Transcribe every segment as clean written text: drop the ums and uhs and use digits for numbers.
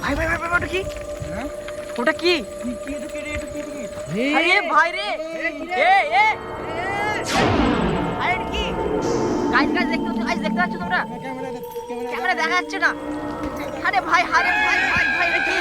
ভাই ভাই ভাই ভাই, ওটা কি? হ্যাঁ ওটা কি? আরে ভাই রে, এ এ আরে এটা কি? গাইস গাইস দেখতে পাচ্ছ তোমরা? ক্যামেরা দেখা যাচ্ছে না। আরে ভাই আরে ভাই ভাই ভাই এটা কি?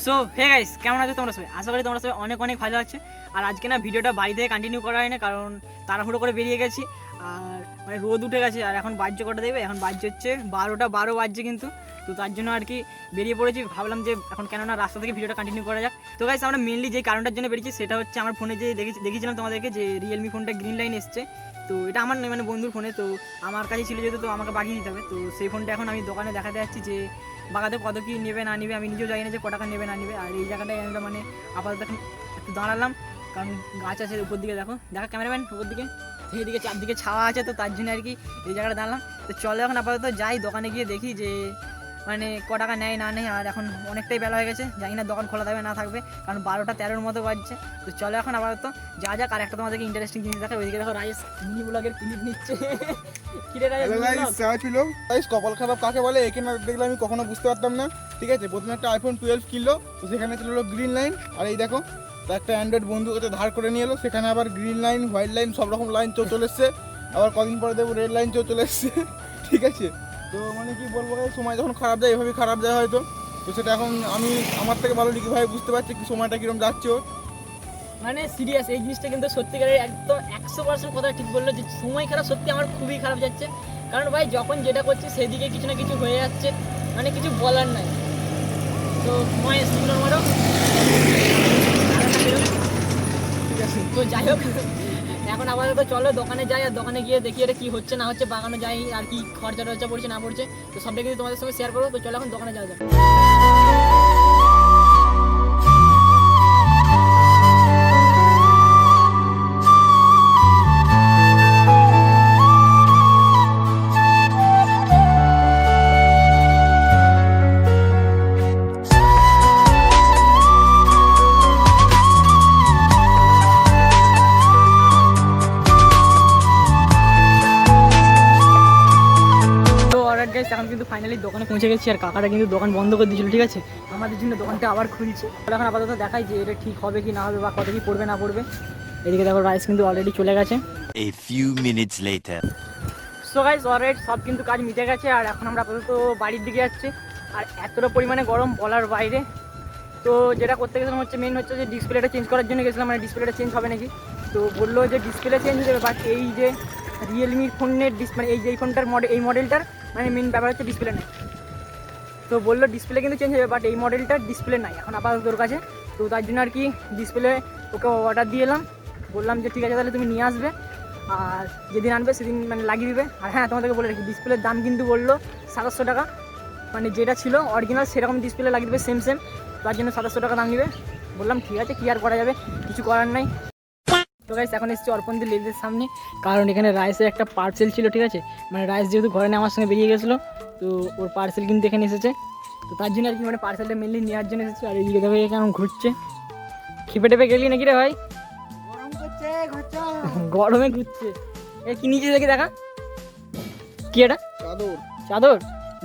সো হে গাইস, কেমন আছো তোমরা সবাই? আশা করি তোমরা সবাই অনেক অনেক ভালো আছো। আর আজকে না ভিডিওটা বাড়ি থেকে কন্টিনিউ করা হয় না, কারণ তাড়াহুড়ো করে বেরিয়ে গেছি। আর মানে রোদ উঠে গেছে, আর এখন বাজ্য কটা দেবে, এখন বাজ্য হচ্ছে 12টা বাজছে কিন্তু। তো তার জন্য আর কি বেরিয়ে পড়েছি, ভাবলাম যে এখন কেননা রাস্তা থেকে ভিডিওটা কন্টিনিউ করা যাক। তো গাইস আমরা মেনলি যে কারণটার জন্য বেরিয়েছি সেটা হচ্ছে আমার ফোনে যে দেখেছিলাম তোমাদেরকে যে রিয়েলমি ফোনটা গ্রিন লাইন এসছে। তো এটা আমার নয়, মানে বন্ধুর ফোনে, তো আমার কাছে ছিল যেহেতু, তো আমাকে বাগিয়ে দিতে হবে। তো সেই ফোনটা এখন আমি দোকানে দেখাতে যাচ্ছি যে বাগাতে কত কী নেবে না নেবে, আমি নিজেও জানি না যে ক টাকা নেবে না নেবে। আর এই জায়গাটায় আমরা মানে আপাতত এখন একটু দাঁড়ালাম, কারণ গাছ আছে উপর দিকে, দেখো ক্যামেরাম্যান উপর দিকে, এইদিকে চারদিকে ছাওয়া আছে, তো তার জন্য আর কি এই জায়গাটা দাঁড়ালাম। তো চলো এখন আপাতত যাই দোকানে গিয়ে দেখি যে মানে ক টাকা নেয় না নেয়। আর এখন অনেকটাই বেলা হয়ে গেছে, জানি না দোকান খোলা থাকবে না থাকবে, কারণ 12টা 13-র মতো বাজছে। তো চলো এখন আপাতত যা যাক। আর একটা তোমাদেরকে ইন্টারেস্টিং জিনিস দেখাবে, ওইদিকে দেখো রাইস মিনি ব্লগের ক্লিপ নিচ্ছে। কিরে রাইস, কপাল খারাপ কাকে বলে একে না দেখলে আমি কখনো বুঝতে পারতাম না। ঠিক আছে, প্রথমে একটা আইফোন 12 কিনলো, তো সেখানে ছিল গ্রিন লাইন। আর এই দেখো তার একটা অ্যান্ড্রয়েড বন্ধু কাছে ধার করে নিয়ে এলো, সেখানে আবার গ্রিন লাইন, হোয়াইট লাইন, সব রকম লাইন চলে এসছে। আবার কদিন পরে দেবো রেড লাইন চলে এসছে। ঠিক আছে, তো মানে কি বলবো, সময় যখন খারাপ যায় এভাবেই খারাপ যায় হয়তো। তো সেটা এখন আমি আমার থেকে ভালো লিখি ভাই বুঝতে পারছি কি সময়টা কিরকম যাচ্ছে ওর। মানে সিরিয়াস এই জিনিসটা কিন্তু সত্যিকারের একদম 100% কথা ঠিক বললো যে সময় খারাপ, সত্যি আমার খুবই খারাপ যাচ্ছে। কারণ ভাই যখন যেটা করছি সেদিকে কিছু না কিছু হয়ে যাচ্ছে, মানে কিছু বলার নাই। তো মহেশ তুলো মারো, ঠিক আছে। তো যাই হোক, এখন আপাতত চলো দোকানে যাই, আর দোকানে গিয়ে দেখি এটা কি হচ্ছে না হচ্ছে, বাগানো যাই, আর কি খরচা টরচা পড়ছে না পড়ছে, তো সবটা কিন্তু তোমাদের সঙ্গে শেয়ার করবো। তো চলো এখন দোকানে যাওয়া যাক। এখন কিন্তু ফাইনালি দোকানে পৌঁছে গেছি, আর কাকাটা কিন্তু দোকান বন্ধ করে দিয়েছিল। ঠিক আছে, আমাদের জন্য দোকানটা আবার খুলছে। এখন আপাতত দেখাই যে এটা ঠিক হবে কি না হবে, বা কত কি পড়বে না পড়বে। এদিকে দেখো রাইস কিন্তু অলরেডি চলে গেছে। A few minutes later. So guys already সব কিন্তু কাজ মিটে গেছে, আর এখন আমরা আপাতত বাড়ির দিকে যাচ্ছি। আর এতটা পরিমাণে গরম বলার বাইরে। তো যেটা করতে গেছিলাম হচ্ছে মেন হচ্ছে যে ডিসপ্লেটা চেঞ্জ করার জন্য গেছিলাম, মানে ডিসপ্লেটা চেঞ্জ হবে নাকি। তো বললো যে ডিসপ্লে চেঞ্জ হয়ে যাবে, বাট এই যে রিয়েলমির ফোনের মানে এই যে এই ফোনটার মডেল, এই মডেলটার মানে মেন ব্যাপার হচ্ছে ডিসপ্লে নেই। তো বললো ডিসপ্লে কিন্তু চেঞ্জ হবে, বাট এই মডেলটার ডিসপ্লে নাই এখন আপাতত তোর কাছে। তো তার জন্য আর কি ডিসপ্লে ওকে অর্ডার দিয়ে এলাম, বললাম যে ঠিক আছে তাহলে তুমি নিয়ে আসবে, আর যেদিন আনবে সেদিন মানে লাগিয়ে দিবে। আর হ্যাঁ তোমাদেরকে বলে রাখি, ডিসপ্লের দাম কিন্তু বললো 2700 টাকা, মানে যেটা ছিল অরিজিনাল সেরকম ডিসপ্লে লাগিয়ে দেবে সেম। তার জন্য 2700 টাকা দাম নেবে। বললাম ঠিক আছে, কী আর করা যাবে, কিছু করার নাই। তো গাইস এখন এসেছি অর্পণদের লেজের সামনে, কারণ এখানে রাইসের একটা পার্সেল ছিল। ঠিক আছে, মানে রাইস যেহেতু ঘরে নিয়ে আমার সঙ্গে বেরিয়ে গেছিলো, তো ওর পার্সেল কিন্তু এখানে এসেছে। তো তার জন্য আর কি মানে পার্সেলটা মেনলি নেওয়ার জন্য এসেছে। আর এইদিকে দেখো কেমন ঘুরছে, খেপে টেপে গেলি নাকি রে ভাই? গরমে ঘুরছে। এ কি নিচে দেখে দেখা, কি এটা? চাদর। চাদর,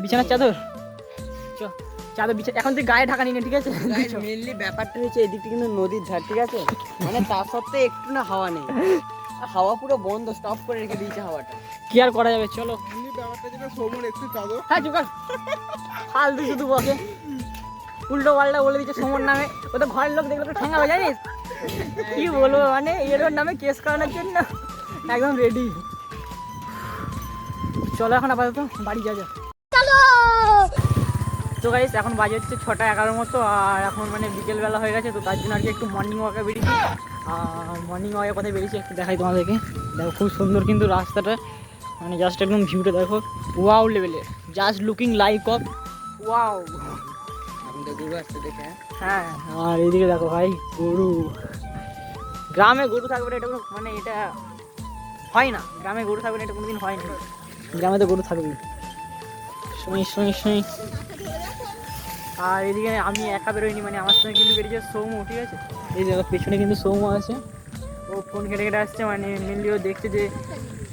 বিছানার চাদর। চ চাদর বিছা, এখন তুই গায়ে ঢাকা নিয়ে, ঠিক আছে? মেনলি ব্যাপারটা হচ্ছে এদিকটা কিন্তু নদীর ধার, ঠিক আছে, মানে তা সত্ত্বেও একটু না হাওয়া নেই, হাওয়া পুরো বন্ধ, স্টপ করে রেখে দিয়েছে হাওয়াটা। কি আর করা যাবে, চলো। ব্যাপারটা যেটা সৌমুর একটু চাদর। হ্যাঁ চুকার, ফালতু শুধু বসে উল্টো পাল্টা বলে দিচ্ছে সোমর নামে। ও তো ঘরের লোক দেখলে তো ঠেঙ্গাবে, জানিস কি বলবো, মানে এর নামে কেস করানোর জন্য একদম রেডি। চলো এখন আপাতত বাড়ি যা যাক। তো গাইস এখন বাজে হচ্ছে 6টা 11 মতো, আর এখন মানে বিকেলবেলা হয়ে গেছে। তো তার জন্য আর কি একটু মর্নিং ওয়াকে বেরিয়েছি। মর্নিং ওয়াকের কথায় বেরিয়েছি, একটু দেখাই তোমাদেরকে। দেখো খুব সুন্দর কিন্তু রাস্তাটা, মানে জাস্ট একদম ভিউটা দেখো, ওয়াও লেভেলের, just looking like of wow. গরু আসতে দেখে, হ্যাঁ, আর এইদিকে দেখো ভাই গরু। গ্রামে গরু থাকবে না এটা মানে এটা হয় না, গ্রামে গরু থাকবে না এটা কোনোদিন হয় না। গ্রামে তো গরু থাকবেই, শুই। আর এদিকে আমি একা বেরোইনি, মানে আমার সঙ্গে কিন্তু বেরিয়েছে সৌমু। ঠিক আছে, এই দেখো পেছনে কিন্তু সৌমু আছে, ও ফোন ঘেটে আসছে, মানে মেনলি ও দেখছে যে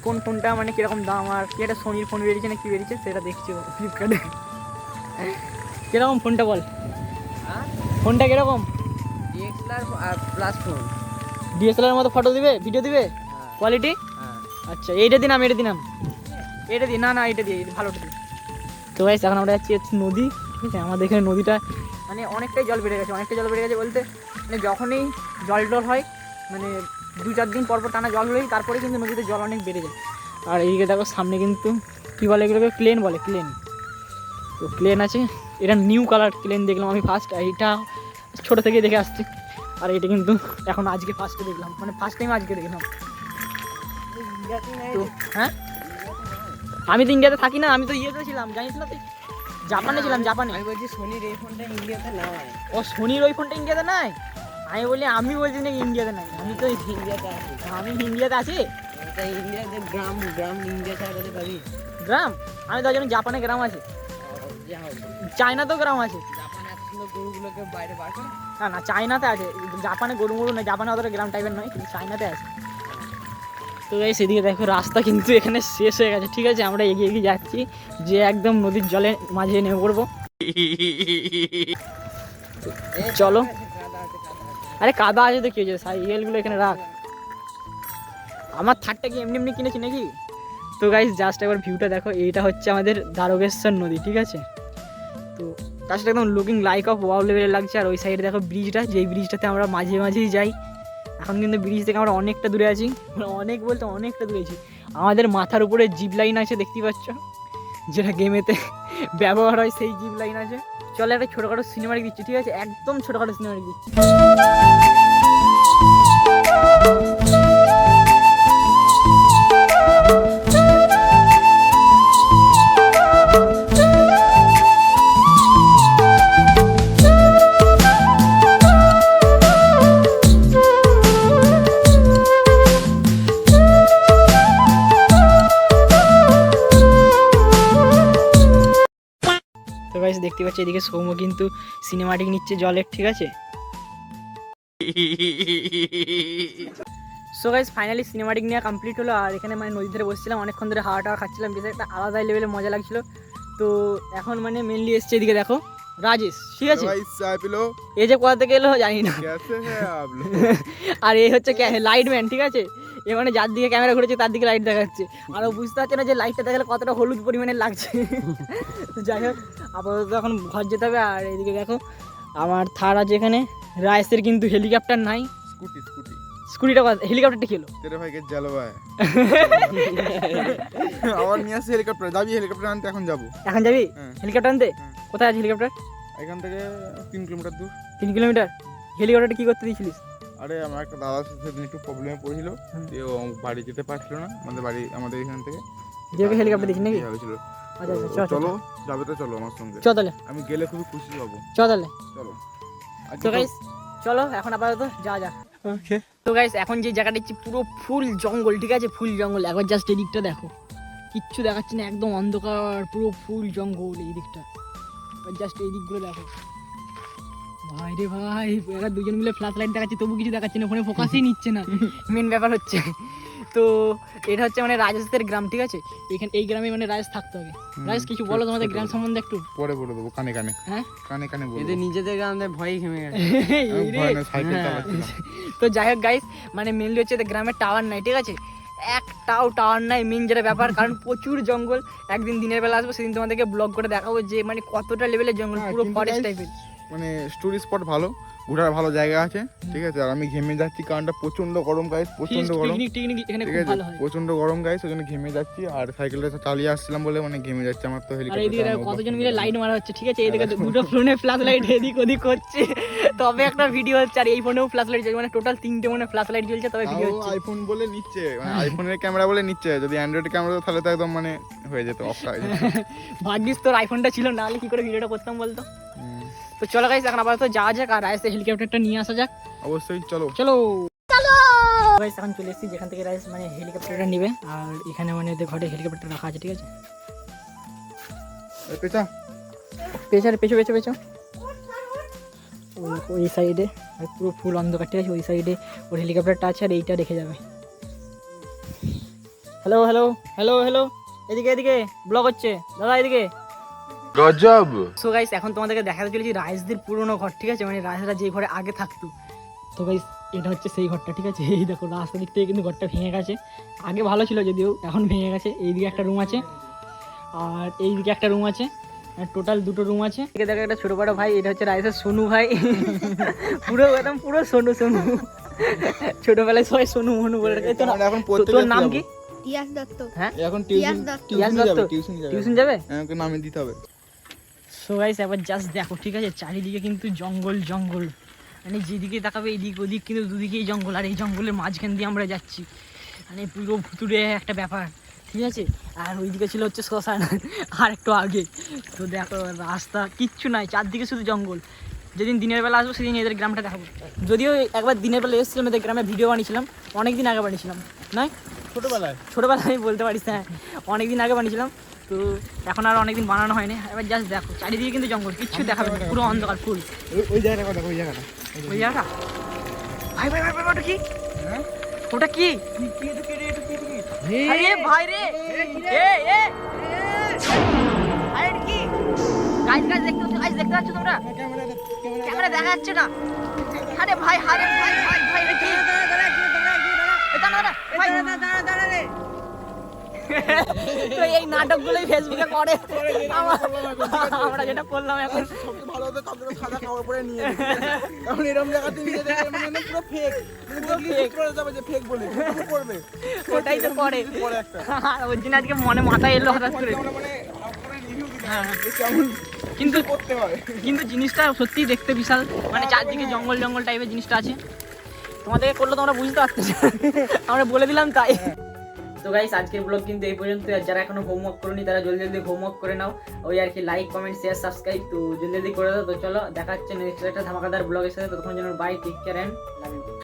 কোন ফোনটা মানে কীরকম দাম, আর কি একটা সোনির ফোন বেরিয়েছে না কি বেরিয়েছে সেটা দেখছি ফ্লিপকার্টে। কীরকম ফোনটা বল, ফোনটা কীরকম? ডিএক্সএলআর আর প্লাস ফোন। ডিএসএলআর মতো ফটো দিবে, ভিডিও দিবে, কোয়ালিটি? হ্যাঁ। আচ্ছা এইটা দিন, আমি এটা দিলাম, এটা দিই, না না এটা দিই, ভালোটা দিই। তো গাইস এখন আমরা যাচ্ছি হচ্ছে নদী, ঠিক আছে? আমাদের এখানে নদীটা মানে অনেকটাই জল বেড়ে গেছে, অনেকটাই জল বেড়ে গেছে বলতে মানে যখনই জল টল হয় মানে 2-4 দিন পর পর টানা জল হলেই তারপরে কিন্তু নদীতে জল অনেক বেড়ে যায়। আর এইদিকে দেখো সামনে কিন্তু কী বলে এগুলোকে, ক্লেন বলে, ক্লেন। তো ক্লেন আছে, এটা নিউ কালার ক্লেন দেখলাম আমি ফার্স্ট, এইটা ছোটো থেকেই দেখে আসছি। আর এটা কিন্তু এখন আজকে ফার্স্টে দেখলাম, মানে ফার্স্ট টাইম আজকে দেখলাম। তো হ্যাঁ, আমি তো ইন্ডিয়াতে থাকি না, আমি তো ইয়েতে ছিলাম, জানিস না তুই? জাপানে ছিলাম, জাপানে। আমি বলছি সোনির এই ফোনটা ইন্ডিয়াতে নাই। ও সোনির ওই ফোনটা ইন্ডিয়াতে নাই? আমি বলছি নাকি ইন্ডিয়াতে নাই, আমি তো ইন্ডিয়াতে আছে। আমি ইন্ডিয়াতে আছি। এটা ইন্ডিয়াতে গ্রাম গ্রাম ইন্ডিয়া ছাড়া কোথায় পাবি? গ্রাম? আমি তো জানি জাপানে গ্রাম আছে, যা হোক, চায়নাতেও গ্রাম আছে। জাপানে এত সুন্দর গরুগুলোকে বাইরে বার করে। না না চায়নাতে আছে, জাপানে গরু মরু না, জাপানে অতটা গ্রাম টাইপের নয়, কিন্তু চায়নাতে আছে। তো এই সেদিকে দেখো রাস্তা কিন্তু এখানে শেষ হয়ে গেছে, ঠিক আছে? আমরা এগিয়ে এগিয়ে যাচ্ছি যে একদম নদীর জলে মাঝে নেমে পড়বো। চলো। আরে কাদা আছে তো কি হয়েছে, সাইকেলগুলো এখানে রাখ। আমার থারটা কি এমনি এমনি কিনেছি নাকি? তো গাইস জাস্ট একবার ভিউটা দেখো, এইটা হচ্ছে আমাদের দ্বারকেশ্বর নদী, ঠিক আছে? তো তার সাথে একদম লুকিং লাইক অফ ওয়াও লেভেলে লাগছে। আর ওই সাইডে দেখো ব্রিজটা, যেই ব্রিজটাতে আমরা মাঝে মাঝেই যাই। এখন কিন্তু ব্রিজ থেকে আমরা অনেকটা দূরে আছি, মানে অনেক বলতে অনেকটা দূরে আছি। আমাদের মাথার উপরে জিপ লাইন আছে, দেখতেই পাচ্ছ, যেটা গেমেতে ব্যবহার হয়, সেই জিপ লাইন আছে। চলে একটা ছোটোখাটো সিনেমাটিক দিচ্ছি, ঠিক আছে? একদম ছোটোখাটো সিনেমাটিক দিচ্ছি। তো গাইস দেখতে পাচ্ছি এদিকে সৌম্য কিন্তু সিনেমাটিক নিচ্ছে জলের, ঠিক আছে? সো গাইস ফাইনালি সিনেমাটিক নেওয়া কমপ্লিট হলো। আর এখানে মানে নদী ধরে বসছিলাম, অনেকক্ষণ ধরে হাওয়া টাওয়া খাচ্ছিলাম, বেশ একটা আলাদাই লেভেলে মজা লাগছিল। তো এখন মানে মেনলি এসছে এদিকে দেখো রাজেশ, ঠিক আছে? এই যে কোথা থেকে এলো জানি না। আর এই হচ্ছে লাইটম্যান, ঠিক আছে? এ মানে যার দিকে ক্যামেরা ঘুরেছে তার দিকে লাইট দেখাচ্ছে, আর ও বুঝতে পারছে না যে লাইটটা দেখালে কতটা হলুদ পরিমাণে লাগছে। তো যাই হোক আপাতত এখন ঘর যেতে হবে। আর এদিকে দেখো আমার থার আছে এখানে, রাইসের কিন্তু হেলিকপ্টার নাই। স্কুটিটা হেলিকপ্টারটা কি হলো? তেরে ভাইকে জ্বালবায় আবার নিয়ে আসছে হেলিকপ্টার। যাবি হেলিকপ্টার আনতে? এখন যাবো। এখন যাবি হ্যাঁ। হেলিকপ্টার আনতে? কোথায় আছে হেলিকপ্টার? এখান থেকে 3 কিলোমিটার দূর। 3 কিলোমিটার? হেলিকপ্টারটা কি করতে দিয়েছিলিস? আরে আমার একটা দাদার সাথে সেদিন একটু প্রবলেমে পড়েছিল, যে ও বাড়ি যেতে পারছিল না, আমাদের এখান থেকে যে ওকে হেলিকপ্টার দিয়েছিস নাকি? হয়েছিল। আচ্ছা আচ্ছা চলো, যাবে তো চলো আমার সঙ্গে। চল তাহলে, আমি গেলে খুবই খুশি হবো। চল তাহলে। চলো। তো গাইস চলো এখন আপাতত যা যা। ওকে। তো গাইস এখন যে জায়গাটা হচ্ছে পুরো ফুল জঙ্গল, ঠিক আছে? ফুল জঙ্গল। একবার জাস্ট এই দিকটা দেখো, কিচ্ছু দেখাচ্ছে না, একদম অন্ধকার, পুরো ফুল জঙ্গল এই দিকটা। জাস্ট এই দিকগুলো দেখো ভাই রে ভাই, এরা দুজন মিলে ফ্ল্যাশ লাইট দেখাচ্ছে তবু কিছু দেখাচ্ছে না, ফোনে ফোকাসই নিচ্ছে না। মেন ব্যাপার হচ্ছে তো এটা হচ্ছে মানে রাজেশের গ্রাম, ঠিক আছে? এখানে এই গ্রামে মানে রাজেশ থাকতে হবে। রাজেশ কিছু বলো তোমাদের গ্রাম সম্বন্ধে একটু। পরে বলে দেবো কানে কানে। হ্যাঁ কানে কানে বলবো। এদের নিজেদের গ্রামে ভয়ই খেমে গেছে। আমি ভয় না, সাইকেল চালাচ্ছি। তো যাই হোক গাইস মানে মেনলি হচ্ছে গ্রামের টাওয়ার নাই, ঠিক আছে? একটাও টাওয়ার নাই, মেন যেটা ব্যাপার, কারণ প্রচুর জঙ্গল। একদিন দিনের বেলা আসবো, সেদিন তোমাদেরকে ব্লগ করে দেখাবো যে মানে কতটা লেভেলের জঙ্গল, পুরো ফরেস্ট টাইপের। মানে স্টোরি স্পট ভালো, ঘোরার ভালো জায়গা আছে, ঠিক আছে? আর আমি ঘেমে যাচ্ছি, কারণটা প্রচন্ড গরম গাইস, প্রচন্ড গরম। পিকনিক এখানে ঠিক খুব আছে, ভালো হয়। প্রচন্ড গরম গাইস, ওই জন্য ঘেমে যাচ্ছি। আর সাইকেলটা চালিয়ে আসছিলাম বলে মানে ঘেমে যাচ্ছে আমার। তো আর এইদিকে হেলিকপ্টার কতজন মিলে লাইট মারা হচ্ছে, ঠিক আছে? এইদিকে দুটো ফোনে ফ্ল্যাশ লাইট এদিক ওদিক হচ্ছে, তবে একটা ভিডিও হচ্ছে। আর এই ফোনেও ফ্ল্যাশ লাইট জ্বলছে, মানে টোটাল 3টে মনে ফ্ল্যাশ লাইট জ্বলছে, তবে ভিডিও হচ্ছে। আইফোন বলে নিচ্ছে, মানে আইফোনের ক্যামেরা বলে নিচ্ছে। যদি অ্যান্ড্রয়েড ক্যামেরা তাহলে তো একদম মানে হয়ে যেত, অফ হয়ে যেত। ভাগ্যিস তোর আইফোনটা ছিল, না হলে কি করে ভিডিওটা করতাম বলতো? তো চলো গাইস এখন আপাতত যাওয়া যাক, আর রাইসে হেলিকপ্টারটা নিয়ে আসা যাক। অবশ্যই চলো চলো চলো গাইস এখন চলে এসেছি যেখান থেকে রাইস মানে হেলিকপ্টারটা নেবে। আর এখানে মানে ওদের ঘরে হেলিকপ্টারটা রাখা আছে, ঠিক আছে? পেঁচা পেছু পেছু পেছু ওই সাইডে পুরো ফুল অন্ধকার, ঠিক আছে? ওই সাইডে ওর হেলিকপ্টারটা আছে, আর এইটা রেখে যাবে। হ্যালো হ্যালো হ্যালো হ্যালো, এদিকে এদিকে ব্লগ হচ্ছে দাদা, এদিকে। গজব। সো গাইস এখন তোমাদেরকে দেখাতে চলেছি রাইসদের পুরোনো ঘর, ঠিক আছে, মানে রাইসরা যে ঘরে আগে থাকতো। তো গাইস এটা হচ্ছে সেই ঘরটা, ঠিক আছে। এই দেখো রাস্তা দিক থেকে কিন্তু ঘরটা ভেঙে গেছে, আগে ভালো ছিল যদিও, এখন ভেঙে গেছে। এইদিকে একটা রুম আছে আর এইদিকে একটা রুম আছে, টোটাল দুটো রুম আছে। এদিকে দেখো একটা ছোট বড় ভাই, এটা হচ্ছে রাইসের সোনু ভাই। পুরো একদম পুরো সোনু সোনু, ছোটবেলায় সবাই সোনু মনু বলে রাখে। এখন তোর নাম কি? তিয়াস দত্ত। হ্যাঁ এখন তিয়াস দত্ত। টিউশন যাবে আমাকে নামে দিতে হবে। সো গাইস একবার জাস্ট দেখো, ঠিক আছে, চারিদিকে কিন্তু জঙ্গল জঙ্গল, মানে যেদিকে তাকাবে এদিক ওদিক কিন্তু দুদিকেই জঙ্গল, আর এই জঙ্গলের মাঝখান দিয়ে আমরা যাচ্ছি, মানে পুরো ভুতুড়ে একটা ব্যাপার, ঠিক আছে। আর ওইদিকে ছিল হচ্ছে শ্মশান আর একটু আগে। তো দেখো রাস্তা কিচ্ছু নাই, চারদিকে শুধু জঙ্গল। যেদিন দিনের বেলা আসবো সেদিন এদের গ্রামটা দেখাবো। যদিও একবার দিনের বেলা এসেছিলাম এদের গ্রামে, ভিডিও বানিয়েছিলাম, অনেকদিন আগে বানিয়েছিলাম, নয় ছোটোবেলায় আমি বলতে পারিস, হ্যাঁ অনেকদিন আগে বানিয়েছিলাম। তো এখন আর অনেকদিন বানানো হয়নি। এবার জাস্ট দেখো চারিদিকে কিন্তু জঙ্গল, কিচ্ছু দেখাবে না, পুরো অন্ধকার ফুল। ওই জায়গাটা কথা, ওই জায়গাটা ভাই ভাই ভাই ভাই, ওটা কি? ওটা কি? আরে ভাই রে, এ এ আরে এটা কি? গাইস গাইস দেখতে পাচ্ছ তোমরা? ক্যামেরা দেখা যাচ্ছে না। আরে ভাই আরে ভাই ভাই ভাই এটা কি? দাঁড়া রে। তো এই নাটকগুলোই ফেসবুকে করে, আমরা যেটা বললাম এখন। সবচেয়ে ভালো হতো কাপড় সাদা কাপড় পরে নিয়ে এখন এরকম জায়গাতে নিয়ে যাবে মানে পুরো ফেক, করে যাবে যে ফেক বলে করবে, ওটাই তো করে। আর ওর জন্য আজকে মনে মাথায় এলো হঠাৎ করে। মানে রিভিউ দিতে হ্যাঁ কেমন কিন্তু করতে হয়। কিন্তু জিনিসটা সত্যি দেখতে বিশাল, মানে চারদিকে জঙ্গল জঙ্গল টাইপের জিনিসটা আছে। তোমাদেরকে করলে তোমরা বুঝতে পারতে, আমরা বলে দিলাম তাই। তো গাইস আজকের ব্লগ কিন্তু এই পর্যন্ত। আর যারা এখনো হোমওয়ার্ক করনি তারা জলদি জলদি হোমওয়ার্ক করে নাও, ওই আর কি লাইক কমেন্ট শেয়ার সাবস্ক্রাইব তো জলদি জলদি করে দাও। তো চলো দেখা হচ্ছে নেক্সট একটা ধামাকাদার ব্লগের সাথে, ততক্ষণ জন্য bye, take care and love you.